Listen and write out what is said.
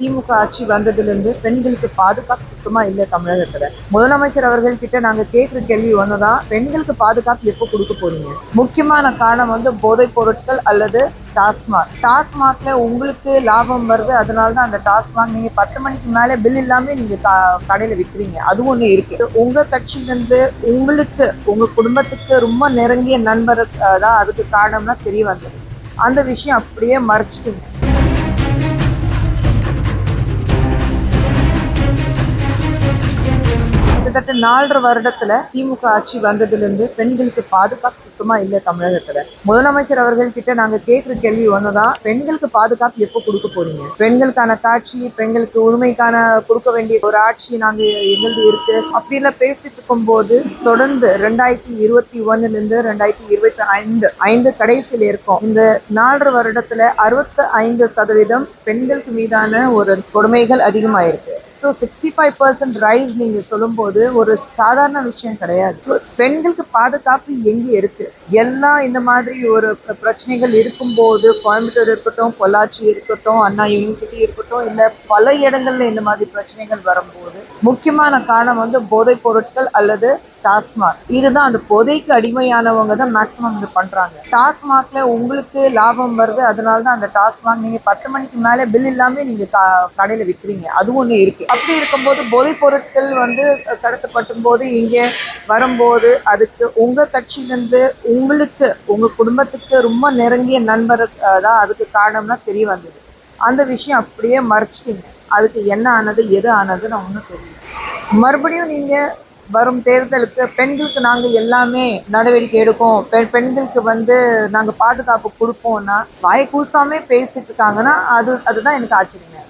திமுக ஆட்சி வந்ததிலிருந்து பெண்களுக்கு பாதுகாப்பு சுத்தமா இல்லை தமிழகத்துல. முதலமைச்சர் அவர்கள் கிட்ட நாங்க கேட்கிற கேள்வி ஒண்ணுதான், பெண்களுக்கு பாதுகாப்பு எப்போ கொடுக்க போறீங்க? முக்கியமான காரணம் போதைப் பொருட்கள் அல்லது டாஸ்மாக்ல உங்களுக்கு லாபம் வருது, அதனாலதான் அந்த டாஸ்மாக் நீங்க 10 மணிக்கு மேல பில் இல்லாம நீங்க கடையில விற்கிறீங்க. அது ஒண்ணு இருக்கு. உங்க கட்சியிலிருந்து உங்களுக்கு உங்க குடும்பத்துக்கு ரொம்ப நெருங்கிய நண்பர் தான் அதுக்கு காரணம்னா தெரிய வந்தது. அந்த விஷயம் அப்படியே மறைச்சிட்டீங்க. கிட்டத்தட்ட 4.5 வருடத்துல திமுக ஆட்சி வந்ததிலிருந்து பெண்களுக்கு பாதுகாப்பு சுத்தமா இல்லை தமிழகத்துல. முதலமைச்சர் அவர்கள் கிட்ட நாங்க கேட்கிற கேள்வி ஒண்ணுதான், பெண்களுக்கு பாதுகாப்பு எப்போ கொடுக்க போறீங்க? பெண்களுக்கான காட்சி, பெண்களுக்கு உரிமைக்கான கொடுக்க வேண்டிய ஒரு ஆட்சி நாங்க எங்களுக்கு இருக்கு அப்படின்னு பேசிட்டு இருக்கும் போது, தொடர்ந்து 2021 இருந்து 2025 கடைசியில் இருக்கும் இந்த 4.5 வருடத்துல 65% பெண்களுக்கு மீதான ஒரு கொடுமைகள் அதிகமாயிருக்கு. ஸோ 65% ரைஸ் நீங்க சொல்லும்போது ஒரு சாதாரண விஷயம் கிடையாது. பெண்களுக்கு பாதுகாப்பு எங்க இருக்கு? எல்லாம் இந்த மாதிரி ஒரு பிரச்சனைகள் இருக்கும்போது, கோயம்புத்தூர் இருக்கட்டும், பொள்ளாச்சி இருக்கட்டும், அண்ணா யூனிவர்சிட்டி இருக்கட்டும், இல்ல பல இடங்கள்ல இந்த மாதிரி பிரச்சனைகள் வரும்போது முக்கியமான காரணம் போதைப் பொருட்கள் அல்லது டாஸ்மாக். இதுதான் அந்த போதைக்கு அடிமையானவங்க தான் மேக்சிமம் இது பண்றாங்க. டாஸ்மாக்ல உங்களுக்கு லாபம் வருது, அதனாலதான் அந்த டாஸ்மாக் நீங்க 10 மணிக்கு மேல பில் இல்லாம நீங்க கடையில விற்கிறீங்க. அது ஒண்ணு இருக்கு. அப்படி இருக்கும்போது போதைப் பொருட்கள் கடத்தப்படும் போது இங்க வரும்போது அதுக்கு உங்க கட்சியிலிருந்து உங்களுக்கு உங்க குடும்பத்துக்கு ரொம்ப நெருங்கிய நண்பர் தான் அதுக்கு காரணம்னா தெரிய வந்தது. அந்த விஷயம் அப்படியே மறைச்சிட்டீங்க. அதுக்கு என்ன ஆனது, எது ஆனதுன்னு ஒன்றும் தெரியல. மறுபடியும் நீங்க வரும் தேர்தலுக்கு பெண்களுக்கு நாங்க எல்லாமே நடவடிக்கை எடுப்போம், பெண்களுக்கு நாங்க பாதுகாப்பு கொடுப்போம்னா வாய் கூசாமே பேசிட்டு இருக்காங்கன்னா அதுதான் எனக்கு ஆச்சரியம்.